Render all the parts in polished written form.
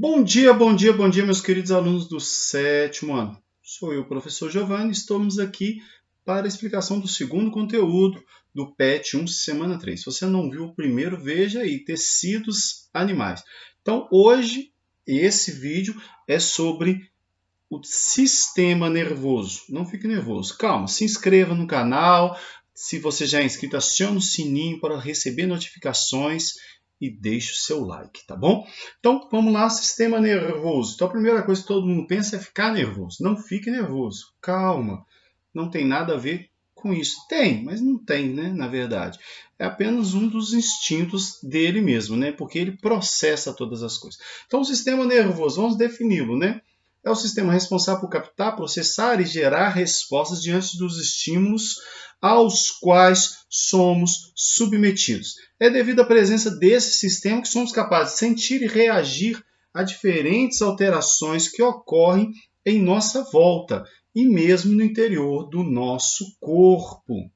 Bom dia, meus queridos alunos do sétimo ano. Sou eu, professor Giovanni, estamos aqui para a explicação do segundo conteúdo do PET 1, semana 3. Se você não viu o primeiro, veja aí, tecidos animais. Então, hoje, esse vídeo é sobre o sistema nervoso. Não fique nervoso, calma, se inscreva no canal. Se você já é inscrito, acione o sininho para receber notificações e deixe o seu like, tá bom? Então, vamos lá, sistema nervoso. Então, a primeira coisa que todo mundo pensa é ficar nervoso. Não fique nervoso, calma. Não tem nada a ver com isso. Tem, mas não tem, né, na verdade. É apenas um dos instintos dele mesmo, né? Porque ele processa todas as coisas. Então, o sistema nervoso, vamos defini-lo, né? É o sistema responsável por captar, processar e gerar respostas diante dos estímulos aos quais somos submetidos. É devido à presença desse sistema que somos capazes de sentir e reagir a diferentes alterações que ocorrem em nossa volta e mesmo no interior do nosso corpo.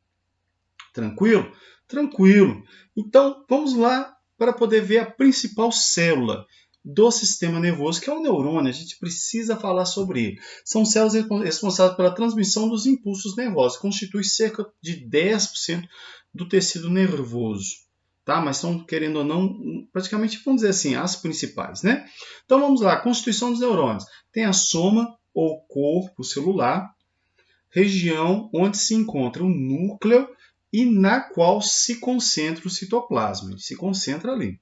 Tranquilo? Tranquilo. Então, vamos lá para poder ver a principal célula do sistema nervoso, que é o neurônio. A gente precisa falar sobre ele. São células responsáveis pela transmissão dos impulsos nervosos, constitui cerca de 10% do tecido nervoso. Tá? Mas são, querendo ou não, praticamente, vamos dizer assim, as principais, né? Então vamos lá, constituição dos neurônios. Tem a soma, ou corpo celular, região onde se encontra o núcleo e na qual se concentra o citoplasma. Ele se concentra ali.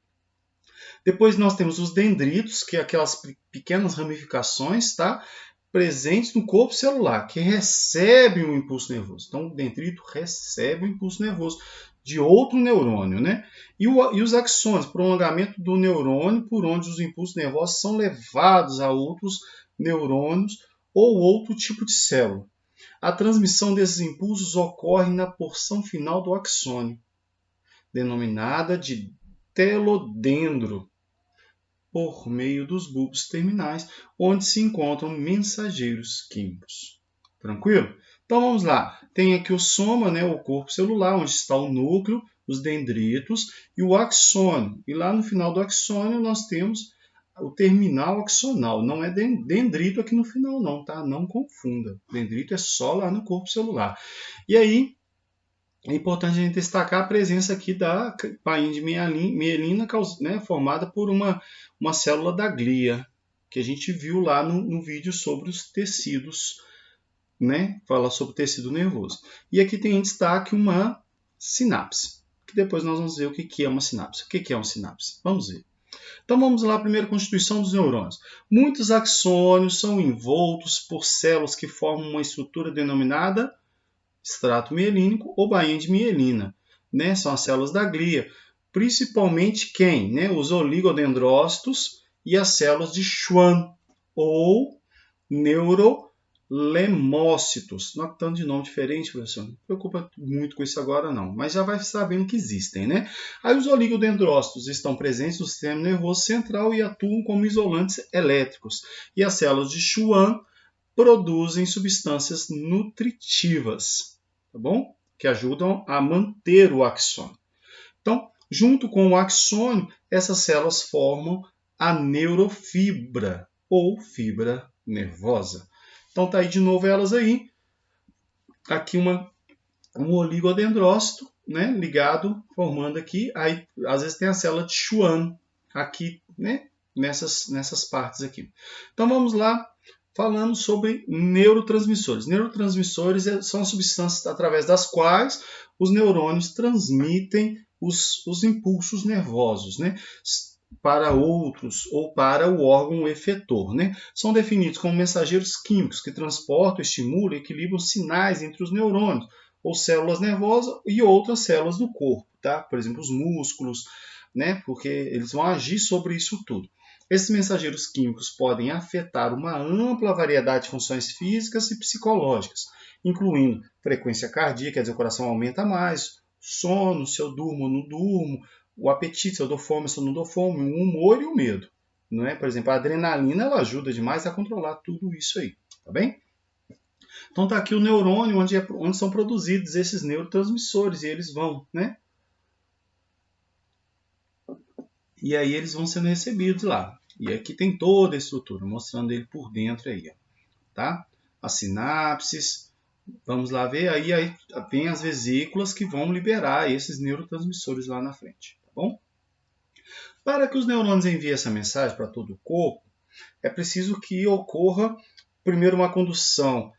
Depois nós temos os dendritos, que é aquelas pequenas ramificações, tá? Presentes no corpo celular, que recebem o impulso nervoso. Então, o dendrito recebe o impulso nervoso de outro neurônio, né? E os axônios, prolongamento do neurônio por onde os impulsos nervosos são levados a outros neurônios ou outro tipo de célula. A transmissão desses impulsos ocorre na porção final do axônio, denominada de telodendro, por meio dos bulbos terminais, onde se encontram mensageiros químicos. Tranquilo? Então vamos lá. Tem aqui o soma, né, o corpo celular, onde está o núcleo, os dendritos e o axônio. E lá no final do axônio nós temos o terminal axonal. Não é dendrito aqui no final não, tá? Não confunda. Dendrito é só lá no corpo celular. E aí é importante a gente destacar a presença aqui da painha de mielina, né, formada por uma célula da glia, que a gente viu lá no vídeo sobre os tecidos, né? Fala sobre o tecido nervoso. E aqui tem em destaque uma sinapse, que depois nós vamos ver o que é uma sinapse. O que é uma sinapse? Vamos ver. Então vamos lá, primeiro, constituição dos neurônios. Muitos axônios são envoltos por células que formam uma estrutura denominada extrato mielínico ou bainha de mielina, né? São as células da glia. Principalmente quem? Né? Os oligodendrócitos e as células de Schwann ou neurolemócitos. Não é tanto de nome diferente, professor. Não se preocupa muito com isso agora, não. Mas já vai sabendo que existem, né? Aí os oligodendrócitos estão presentes no sistema nervoso central e atuam como isolantes elétricos. E as células de Schwann produzem substâncias nutritivas, tá bom? Que ajudam a manter o axônio. Então, junto com o axônio, essas células formam a neurofibra ou fibra nervosa. Então, tá aí de novo elas aí. Aqui um oligodendrócito, né, ligado, formando aqui. Aí, às vezes tem a célula de Schwann aqui, né, nessas partes aqui. Então, vamos lá. Falando sobre neurotransmissores. Neurotransmissores são substâncias através das quais os neurônios transmitem os impulsos nervosos, né, para outros ou para o órgão efetor. Né? São definidos como mensageiros químicos que transportam, estimulam e equilibram sinais entre os neurônios ou células nervosas e outras células do corpo, tá? Por exemplo, os músculos, né? Porque eles vão agir sobre isso tudo. Esses mensageiros químicos podem afetar uma ampla variedade de funções físicas e psicológicas, incluindo frequência cardíaca, quer dizer, o coração aumenta mais, sono, se eu durmo ou não durmo, o apetite, se eu dou fome, se eu não dou fome, o humor e o medo. Não é? Por exemplo, a adrenalina ela ajuda demais a controlar tudo isso aí, tá bem? Então está aqui o neurônio, onde são produzidos esses neurotransmissores, e eles vão, né? E aí eles vão sendo recebidos lá. E aqui tem toda a estrutura, mostrando ele por dentro aí, ó, tá? As sinapses, vamos lá ver, aí tem as vesículas que vão liberar esses neurotransmissores lá na frente, tá bom? Para que os neurônios enviem essa mensagem para todo o corpo, é preciso que ocorra primeiro uma condução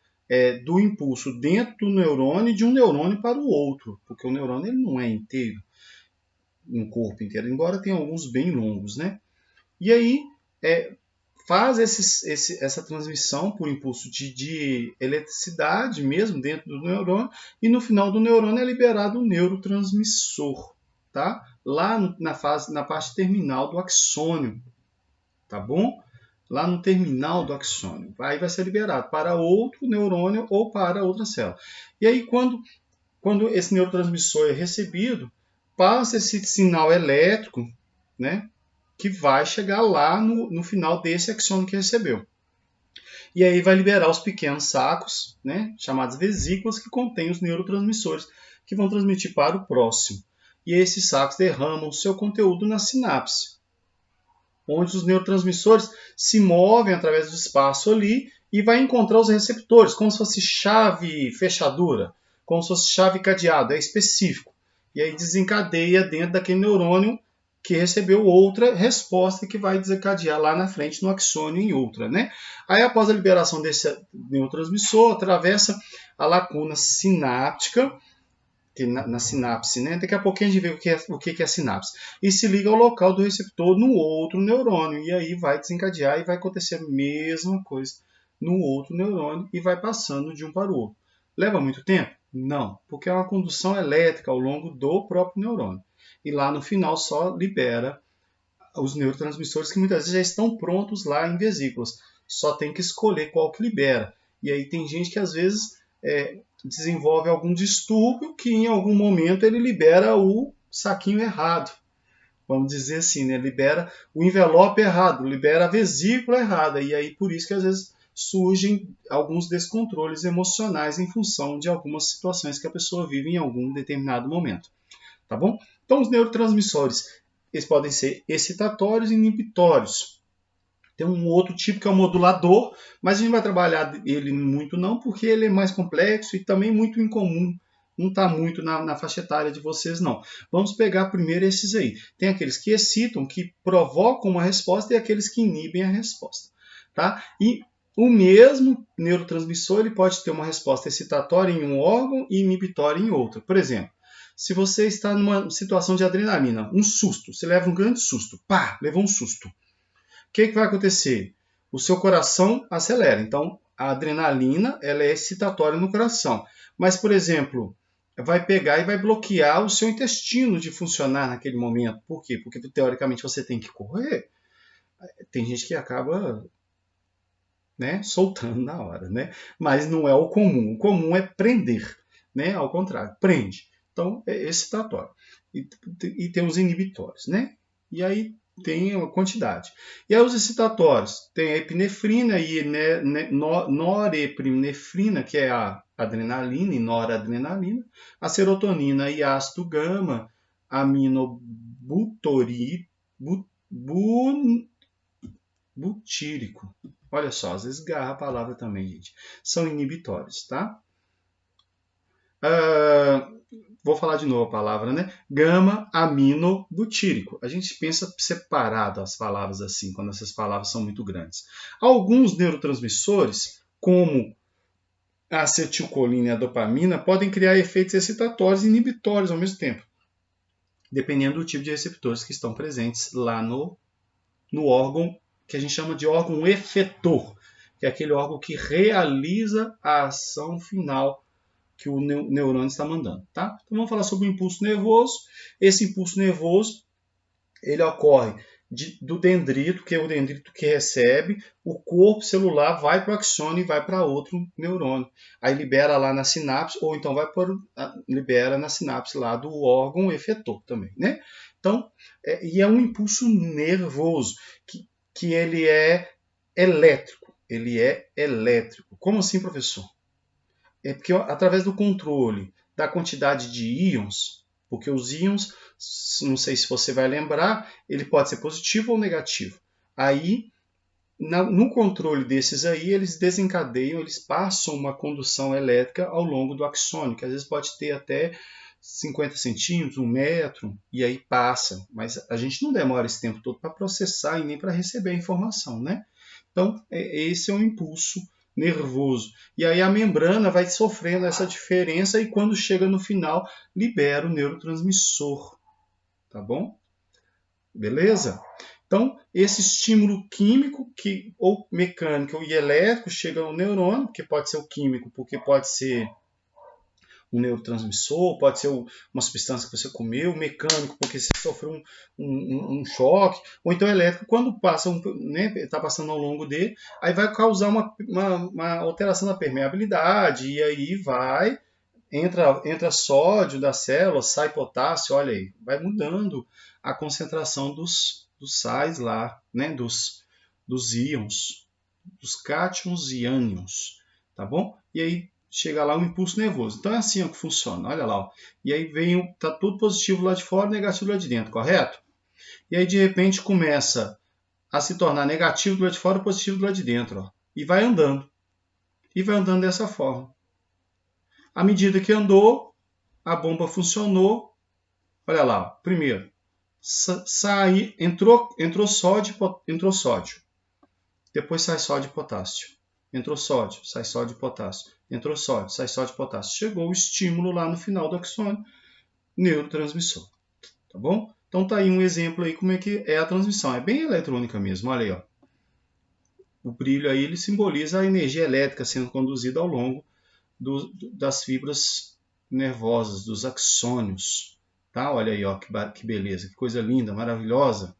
do impulso dentro do neurônio, de um neurônio para o outro, porque o neurônio ele não é inteiro, um corpo inteiro, embora tenha alguns bem longos, né? E aí faz essa transmissão por impulso de eletricidade mesmo dentro do neurônio, e no final do neurônio é liberado um neurotransmissor, tá? Lá na parte terminal do axônio, tá bom? Lá no terminal do axônio. Aí vai ser liberado para outro neurônio ou para outra célula. E aí, quando esse neurotransmissor é recebido, passa esse sinal elétrico, né, que vai chegar lá no final desse axônio que recebeu. E aí vai liberar os pequenos sacos, né, chamados vesículas, que contêm os neurotransmissores, que vão transmitir para o próximo. E esses sacos derramam o seu conteúdo na sinapse, onde os neurotransmissores se movem através do espaço ali e vai encontrar os receptores, como se fosse chave fechadura, como se fosse chave cadeado, é específico. E aí desencadeia dentro daquele neurônio que recebeu outra resposta que vai desencadear lá na frente no axônio em outra, né? Aí após a liberação desse neurotransmissor, atravessa a lacuna sináptica, que na sinapse, né? Daqui a pouquinho a gente vê o que é sinapse. E se liga ao local do receptor no outro neurônio. E aí vai desencadear e vai acontecer a mesma coisa no outro neurônio e vai passando de um para o outro. Leva muito tempo? Não, porque é uma condução elétrica ao longo do próprio neurônio. E lá no final só libera os neurotransmissores que muitas vezes já estão prontos lá em vesículas. Só tem que escolher qual que libera. E aí tem gente que às vezes desenvolve algum distúrbio que em algum momento ele libera o saquinho errado. Vamos dizer assim, né? Libera o envelope errado, libera a vesícula errada. E aí por isso que às vezes surgem alguns descontroles emocionais em função de algumas situações que a pessoa vive em algum determinado momento. Tá bom? Então os neurotransmissores, eles podem ser excitatórios e inibitórios. Tem um outro tipo que é o modulador, mas a gente vai trabalhar ele muito não, porque ele é mais complexo e também muito incomum. Não está muito na faixa etária de vocês, não. Vamos pegar primeiro esses aí. Tem aqueles que excitam, que provocam uma resposta, e aqueles que inibem a resposta. Tá? E o mesmo neurotransmissor ele pode ter uma resposta excitatória em um órgão e inibitória em outro. Por exemplo, se você está numa situação de adrenalina, um susto, você leva um grande susto, pá, levou um susto. O que vai acontecer? O seu coração acelera. Então, a adrenalina ela é excitatória no coração. Mas, por exemplo, vai pegar e vai bloquear o seu intestino de funcionar naquele momento. Por quê? Porque, teoricamente, você tem que correr. Tem gente que acaba soltando na hora, né? Mas não é o comum. O comum é prender, né? Ao contrário, prende. Então, é excitatório. E tem os inibitórios, né? E aí tem uma quantidade. E aí os excitatórios, tem a epinefrina e norepinefrina, que é a adrenalina e noradrenalina, a serotonina e ácido gama, aminobutírico. Olha só, às vezes garra a palavra também, gente. São inibitórios, tá? Vou falar de novo a palavra, né? Gama-aminobutírico. A gente pensa separado as palavras assim, quando essas palavras são muito grandes. Alguns neurotransmissores, como a acetilcolina e a dopamina, podem criar efeitos excitatórios e inibitórios ao mesmo tempo, dependendo do tipo de receptores que estão presentes lá no órgão, que a gente chama de órgão efetor, que é aquele órgão que realiza a ação final que o neurônio está mandando, tá? Então vamos falar sobre o impulso nervoso. Esse impulso nervoso, ele ocorre do dendrito, que é o dendrito que recebe, o corpo celular vai para o axônio e vai para outro neurônio. Aí libera lá na sinapse, ou então libera na sinapse lá do órgão efetor também, né? Então, e é um impulso nervoso, que ele é elétrico. Ele é elétrico. Como assim, professor? É porque através do controle da quantidade de íons, porque os íons, não sei se você vai lembrar, ele pode ser positivo ou negativo. Aí, no controle desses aí, eles desencadeiam, eles passam uma condução elétrica ao longo do axônio, que às vezes pode ter até 50 centímetros, 1 metro, e aí passa. Mas a gente não demora esse tempo todo para processar e nem para receber a informação, né? Então, esse é um impulso nervoso. E aí a membrana vai sofrendo essa diferença e quando chega no final, libera o neurotransmissor. Tá bom? Beleza? Então, esse estímulo químico ou mecânico e elétrico chega no neurônio, que pode ser o químico, porque pode ser um neurotransmissor, pode ser uma substância que você comeu, mecânico, porque você sofreu um choque, ou então elétrico, quando passa está passando ao longo dele, aí vai causar uma alteração na permeabilidade, e aí entra sódio da célula, sai potássio, olha aí, vai mudando a concentração dos sais lá, né, dos íons, dos cátions e ânions, tá bom? E aí chega lá um impulso nervoso. Então é assim que funciona, olha lá. Ó. E aí tá tudo positivo lá de fora, negativo lá de dentro, correto? E aí de repente começa a se tornar negativo do lado de fora e positivo do lado de dentro. Ó. E vai andando. E vai andando dessa forma. À medida que andou, a bomba funcionou. Olha lá, ó. Primeiro, entrou sódio. Depois sai sódio e potássio. Entrou sódio, sai sódio e potássio. Entrou sódio, sai sódio e potássio. Chegou o estímulo lá no final do axônio, neurotransmissor. Tá bom? Então tá aí um exemplo aí como é que é a transmissão. É bem eletrônica mesmo, olha aí. Ó. O brilho aí ele simboliza a energia elétrica sendo conduzida ao longo das fibras nervosas, dos axônios. Tá? Olha aí, ó, que beleza, que coisa linda, maravilhosa.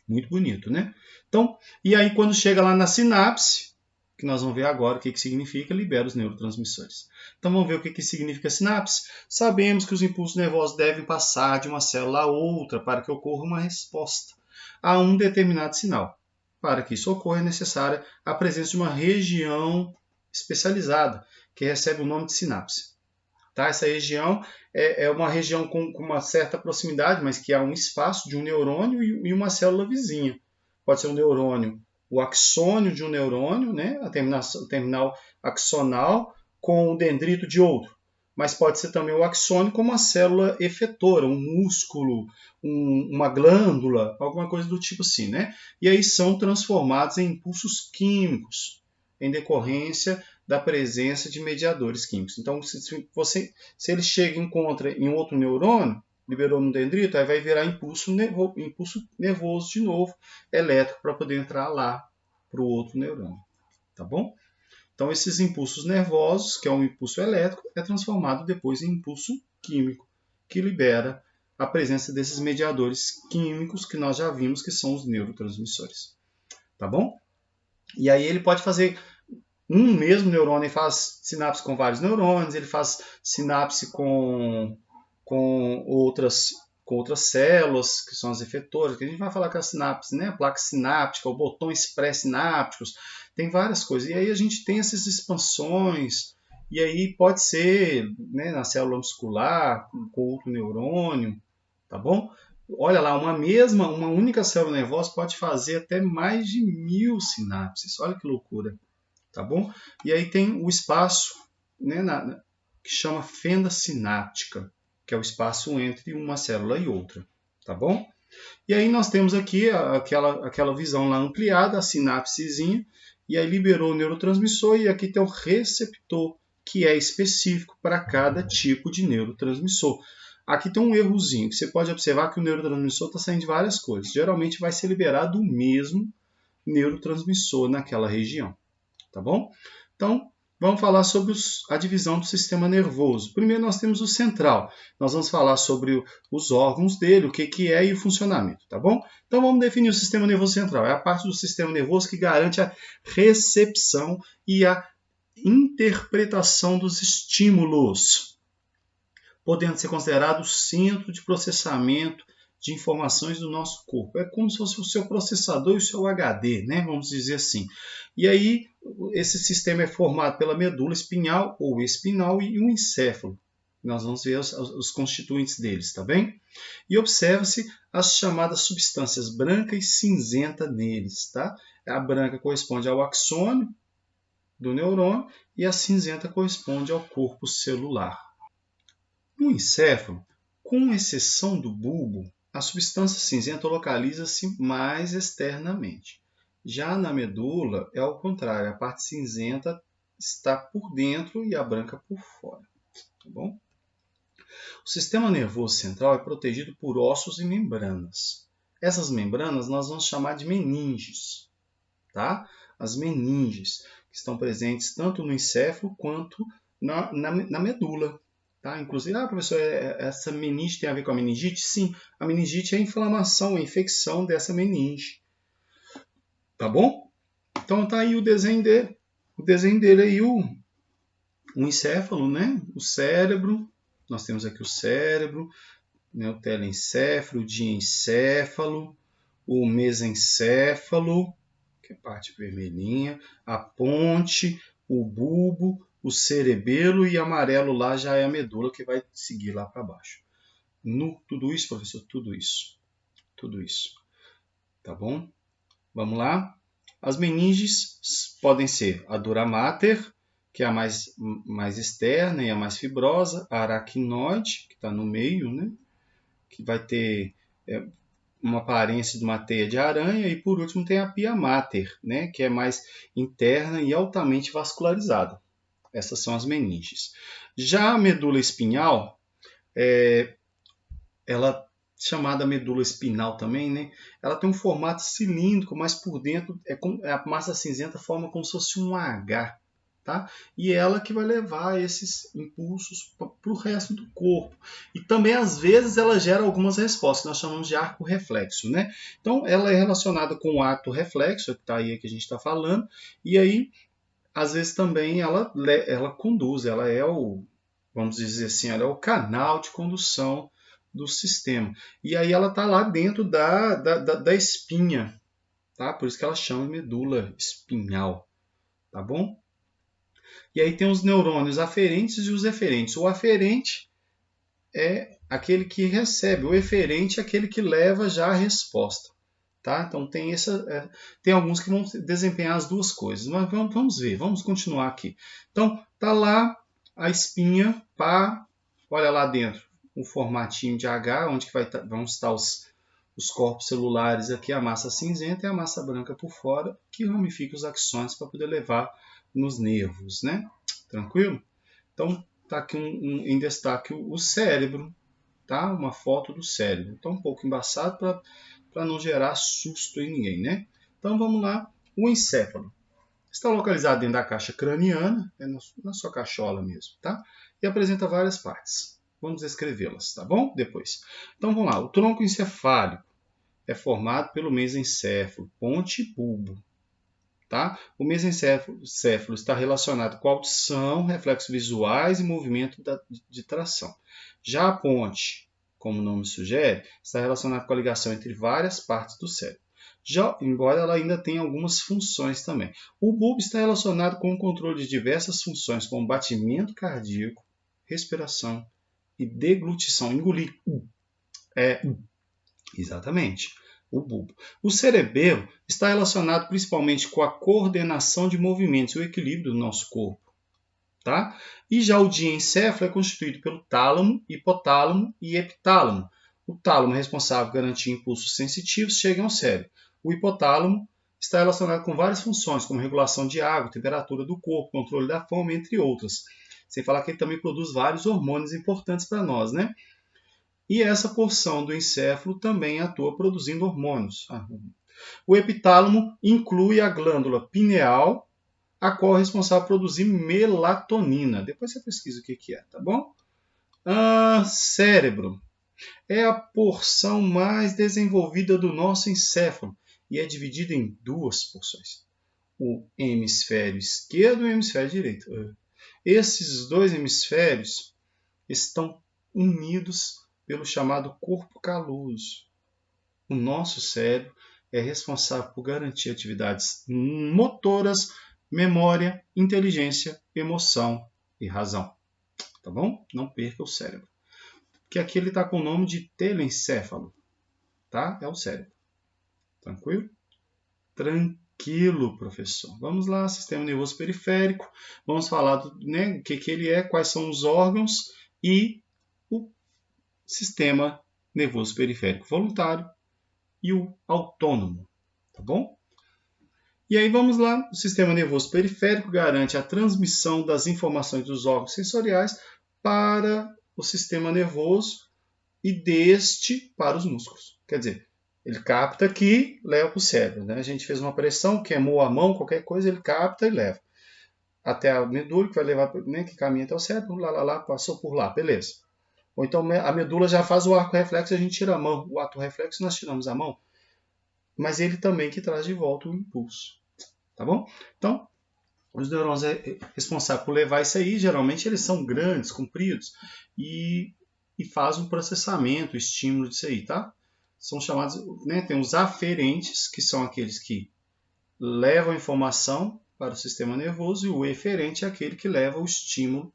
Muito bonito, né? Então, e aí quando chega lá na sinapse, que nós vamos ver agora o que significa, libera os neurotransmissores. Então vamos ver o que significa sinapse. Sabemos que os impulsos nervosos devem passar de uma célula a outra para que ocorra uma resposta a um determinado sinal. Para que isso ocorra é necessária a presença de uma região especializada, que recebe o nome de sinapse. Tá? Essa região é uma região com uma certa proximidade, mas que há um espaço de um neurônio e uma célula vizinha. Pode ser um neurônio, o axônio de um neurônio, né? O terminal axonal, com o dendrito de outro. Mas pode ser também o axônio com uma célula efetora, um músculo, uma glândula, alguma coisa do tipo assim. Né? E aí são transformados em impulsos químicos, em decorrência da presença de mediadores químicos. Então, se ele chega e encontra em outro neurônio, liberou no dendrito, aí vai virar impulso nervoso de novo, elétrico, para poder entrar lá para o outro neurônio. Tá bom? Então, esses impulsos nervosos, que é um impulso elétrico, é transformado depois em impulso químico, que libera a presença desses mediadores químicos que nós já vimos que são os neurotransmissores. Tá bom? E aí ele pode fazer um mesmo neurônio, ele faz sinapse com vários neurônios, ele faz sinapse com outras células, que são as efetoras, que a gente vai falar com a sinapse, né? A placa sináptica, o botões pré-sinápticos, tem várias coisas. E aí a gente tem essas expansões, e aí pode ser, né, na célula muscular, com outro neurônio, tá bom? Olha lá, uma única célula nervosa pode fazer até mais de 1000 sinapses. Olha que loucura. Tá bom? E aí tem o espaço, né, que chama fenda sináptica, que é o espaço entre uma célula e outra. Tá bom? E aí nós temos aqui aquela visão lá ampliada, a sinapsezinha, e aí liberou o neurotransmissor, e aqui tem o receptor, que é específico para cada tipo de neurotransmissor. Aqui tem um errozinho, que você pode observar que o neurotransmissor está saindo de várias coisas. Geralmente vai ser liberado o mesmo neurotransmissor naquela região. Tá bom? Então, vamos falar sobre a divisão do sistema nervoso. Primeiro nós temos o central. Nós vamos falar sobre os órgãos dele, o que é e o funcionamento, tá bom? Então vamos definir o sistema nervoso central. É a parte do sistema nervoso que garante a recepção e a interpretação dos estímulos, podendo ser considerado o centro de processamento de informações do nosso corpo. É como se fosse o seu processador e o seu HD, né? Vamos dizer assim. E aí, esse sistema é formado pela medula espinhal ou espinal e um encéfalo. Nós vamos ver os constituintes deles, tá bem? E observa-se as chamadas substâncias branca e cinzenta neles. Tá? A branca corresponde ao axônio do neurônio e a cinzenta corresponde ao corpo celular. No encéfalo, com exceção do bulbo, a substância cinzenta localiza-se mais externamente. Já na medula, é ao contrário, a parte cinzenta está por dentro e a branca por fora. Tá bom? O sistema nervoso central é protegido por ossos e membranas. Essas membranas nós vamos chamar de meninges. Tá? As meninges, que estão presentes tanto no encéfalo quanto na medula. Tá? Inclusive, professor, essa meninge tem a ver com a meningite? Sim, a meningite é a inflamação, a infecção dessa meninge. Tá bom? Então tá aí o desenho dele. O desenho dele aí, o encéfalo, né? O cérebro. Nós temos aqui o cérebro, né? O telencéfalo, o diencéfalo, o mesencéfalo, que é a parte vermelhinha, a ponte, o bulbo, o cerebelo e amarelo lá já é a medula que vai seguir lá para baixo. Tudo isso, professor? Tudo isso. Tudo isso. Tá bom? Vamos lá? As meninges podem ser a dura mater, que é a mais externa e a mais fibrosa, a aracnoide, que está no meio, né? Que vai ter uma aparência de uma teia de aranha, e por último tem a pia mater, né? Que é mais interna e altamente vascularizada. Essas são as meninges. Já a medula espinhal, ela chamada medula espinal também, né? Ela tem um formato cilíndrico, mas por dentro a massa cinzenta forma como se fosse um H, tá? E ela que vai levar esses impulsos para o resto do corpo. E também, às vezes, ela gera algumas respostas, que nós chamamos de arco reflexo, né? Então, ela é relacionada com o ato reflexo, que está aí que a gente está falando, e aí, às vezes, também ela conduz, ela é vamos dizer assim, ela é o canal de condução do sistema. E aí ela está lá dentro da espinha, tá? Por isso que ela chama medula espinhal, tá bom? E aí tem os neurônios aferentes e os eferentes. O aferente é aquele que recebe, o eferente é aquele que leva já a resposta, tá? Então tem alguns que vão desempenhar as duas coisas, mas vamos ver, vamos continuar aqui. Então tá lá a espinha, olha lá dentro, um formatinho de H, onde vão estar os corpos celulares aqui, a massa cinzenta e a massa branca por fora, que ramifica os axônios para poder levar nos nervos, né? Tranquilo? Então, está aqui em destaque o cérebro, tá? Uma foto do cérebro. Então, um pouco embaçado para não gerar susto em ninguém, né? Então, vamos lá. O encéfalo está localizado dentro da caixa craniana, na sua cachola mesmo, tá? E apresenta várias partes. Vamos descrevê-las, tá bom? Depois. Então, vamos lá. O tronco encefálico é formado pelo mesencéfalo, ponte e bulbo. Tá? O mesencéfalo está relacionado com audição, reflexos visuais e movimento de tração. Já a ponte, como o nome sugere, está relacionada com a ligação entre várias partes do cérebro. Embora ela ainda tenha algumas funções também. O bulbo está relacionado com o controle de diversas funções, como batimento cardíaco, respiração e deglutição. Engolir. Exatamente. O bulbo. O cerebelo está relacionado principalmente com a coordenação de movimentos e o equilíbrio do nosso corpo. Tá? E já o diencéfalo é constituído pelo tálamo, hipotálamo e epitálamo. O tálamo é responsável por garantir impulsos sensitivos que chegam ao cérebro. O hipotálamo está relacionado com várias funções, como regulação de água, temperatura do corpo, controle da fome, entre outras. Sem falar que ele também produz vários hormônios importantes para nós, né? E essa porção do encéfalo também atua produzindo hormônios. O epitálamo inclui a glândula pineal, a qual é responsável por produzir melatonina. Depois você pesquisa o que é, tá bom? Cérebro é a porção mais desenvolvida do nosso encéfalo e é dividida em duas porções. O hemisfério esquerdo e o hemisfério direito. Esses dois hemisférios estão unidos pelo chamado corpo caloso. O nosso cérebro é responsável por garantir atividades motoras, memória, inteligência, emoção e razão. Tá bom? Não perca o cérebro. que aqui ele está com o nome de telencéfalo, tá? É o cérebro. Tranquilo? Tranquilo, professor. Vamos lá, sistema nervoso periférico. Vamos falar do, né, o que ele é, quais são os órgãos e o sistema nervoso periférico voluntário e o autônomo, tá bom? E aí vamos lá, o sistema nervoso periférico garante a transmissão das informações dos órgãos sensoriais para o sistema nervoso e deste para os músculos. Quer dizer, ele capta aqui, leva para o cérebro. Né? A gente fez uma pressão, queimou a mão, qualquer coisa, ele capta e leva. Até a medula, que vai levar, né, que caminha até o cérebro, lá, passou por lá, beleza. Ou então a medula já faz o arco reflexo, a gente tira a mão. O ato reflexo nós tiramos a mão, mas ele também que traz de volta o impulso. Tá bom? Então, os neurônios responsáveis por levar isso aí, geralmente eles são grandes, compridos, e fazem um processamento, o estímulo disso aí, tá? São chamados, né, tem os aferentes, que são aqueles que levam a informação para o sistema nervoso, e o eferente é aquele que leva o estímulo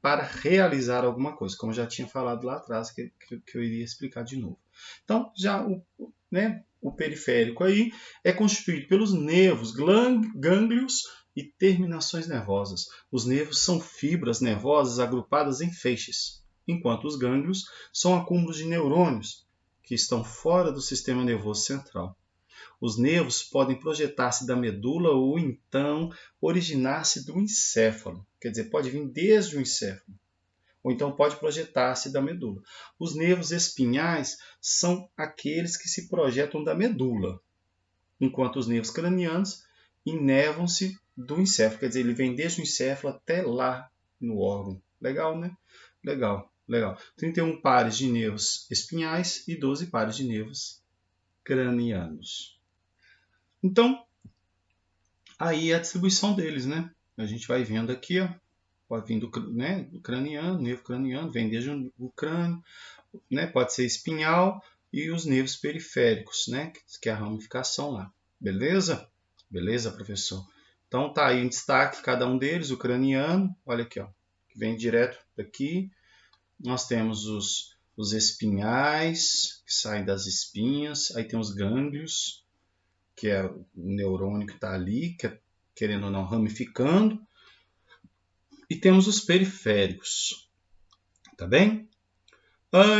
para realizar alguma coisa, como eu já tinha falado lá atrás, que eu iria explicar de novo. Então, já o periférico aí é constituído pelos nervos, gânglios e terminações nervosas. Os nervos são fibras nervosas agrupadas em feixes, enquanto os gânglios são acúmulos de neurônios que estão fora do sistema nervoso central. Os nervos podem projetar-se da medula ou então originar-se do encéfalo. Quer dizer, pode vir desde o encéfalo. Ou então pode projetar-se da medula. Os nervos espinhais são aqueles que se projetam da medula, enquanto os nervos cranianos inervam-se do encéfalo. Quer dizer, ele vem desde o encéfalo até lá no órgão. Legal, né? Legal. 31 pares de nervos espinhais e 12 pares de nervos cranianos. Então, aí é a distribuição deles, né? A gente vai vendo aqui, ó, pode vir do craniano, nervo craniano, vem desde o crânio, né? Pode ser espinhal e os nervos periféricos, né? Que é a ramificação lá. Beleza? Beleza, professor? Então tá aí em destaque cada um deles, o craniano, olha aqui, ó, que vem direto daqui. Nós temos os espinhais, que saem das espinhas, aí tem os gânglios, que é o neurônio que está ali, que é, querendo ou não, ramificando. E temos os periféricos. Tá bem?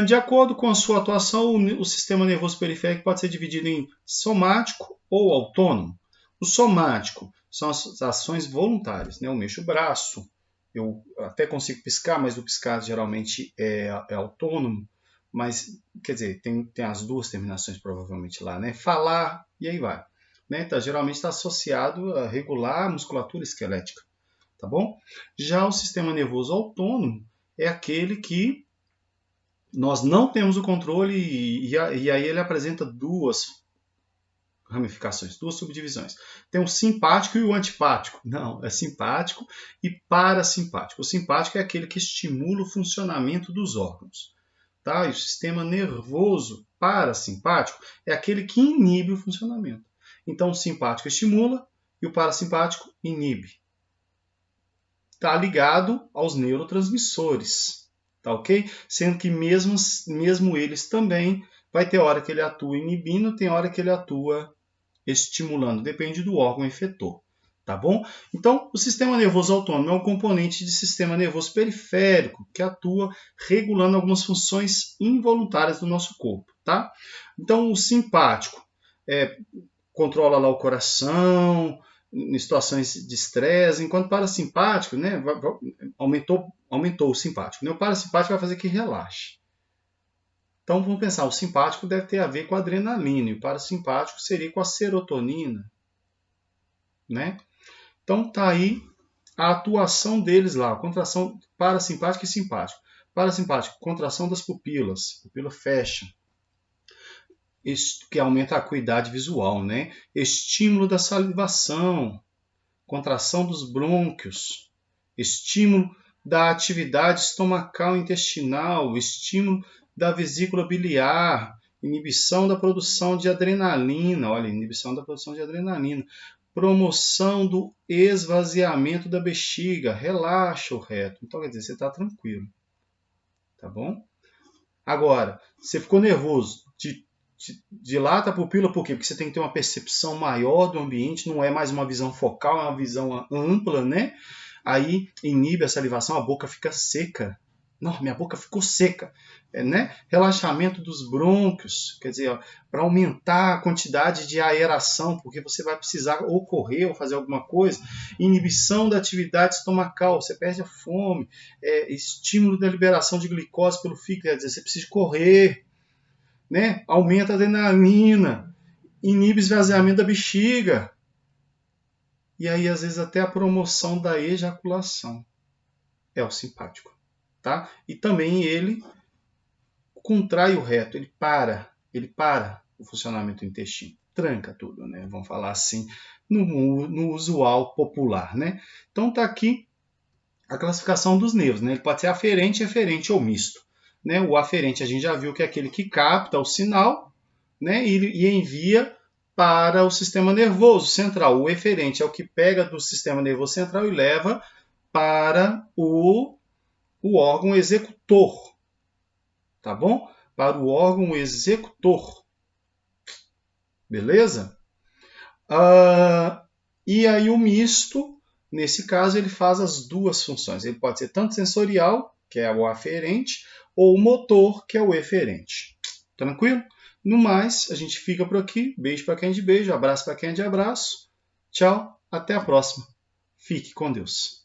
De acordo com a sua atuação, o sistema nervoso periférico pode ser dividido em somático ou autônomo. O somático são as ações voluntárias. Né? Eu mexo o braço, eu até consigo piscar, mas o piscar geralmente é autônomo. Mas, quer dizer, tem as duas terminações provavelmente lá. Né? Falar, e aí vai. Né? Então, geralmente está associado a regular a musculatura esquelética. Tá bom? Já o sistema nervoso autônomo é aquele que nós não temos o controle e aí ele apresenta duas ramificações, duas subdivisões. Tem o simpático e o antipático. Não, é simpático e parasimpático. O simpático é aquele que estimula o funcionamento dos órgãos. Tá? E o sistema nervoso parasimpático é aquele que inibe o funcionamento. Então, o simpático estimula e o parasimpático inibe. Está ligado aos neurotransmissores, tá ok? Sendo que mesmo eles também, vai ter hora que ele atua inibindo, tem hora que ele atua estimulando, depende do órgão efetor, tá bom? Então, o sistema nervoso autônomo é um componente de sistema nervoso periférico que atua regulando algumas funções involuntárias do nosso corpo, tá? Então, o simpático controla lá o coração, em situações de estresse, enquanto o parasimpático, né, aumentou o simpático. Né? O parasimpático vai fazer que relaxe. Então vamos pensar, o simpático deve ter a ver com a adrenalina, e o parasimpático seria com a serotonina. Né? Então tá aí a atuação deles lá, a contração parasimpática e simpática. Parasimpático, contração das pupilas, pupila fecha. Isso que aumenta a acuidade visual, né? Estímulo da salivação, contração dos brônquios, estímulo da atividade estomacal e intestinal, estímulo da vesícula biliar, inibição da produção de adrenalina, olha, inibição da produção de adrenalina, promoção do esvaziamento da bexiga, relaxa o reto. Então, quer dizer, você está tranquilo, tá bom? Agora, você ficou nervoso, dilata a pupila, por quê? Porque você tem que ter uma percepção maior do ambiente, não é mais uma visão focal, é uma visão ampla, né? Aí inibe a salivação, a boca fica seca. Não, minha boca ficou seca. Né? Relaxamento dos brônquios, quer dizer, para aumentar a quantidade de aeração, porque você vai precisar ou correr ou fazer alguma coisa. Inibição da atividade estomacal, você perde a fome. Estímulo da liberação de glicose pelo fígado, quer dizer, você precisa correr. Né? Aumenta a adrenalina, inibe o esvaziamento da bexiga. E aí, às vezes, até a promoção da ejaculação. É o simpático. Tá? E também ele contrai o reto, ele para o funcionamento do intestino, tranca tudo, né? Vamos falar assim, no usual popular, né? Então tá aqui a classificação dos nervos, né? Ele pode ser aferente, eferente ou misto. Né? O aferente a gente já viu que é aquele que capta o sinal, né? E envia para o sistema nervoso central. O eferente é o que pega do sistema nervoso central e leva para o órgão executor, tá bom? Para o órgão executor, beleza? E aí o misto, nesse caso, ele faz as duas funções. Ele pode ser tanto sensorial, que é o aferente, ou motor, que é o eferente. Tranquilo? No mais, a gente fica por aqui. Beijo para quem é de beijo, abraço para quem é de abraço. Tchau, até a próxima. Fique com Deus.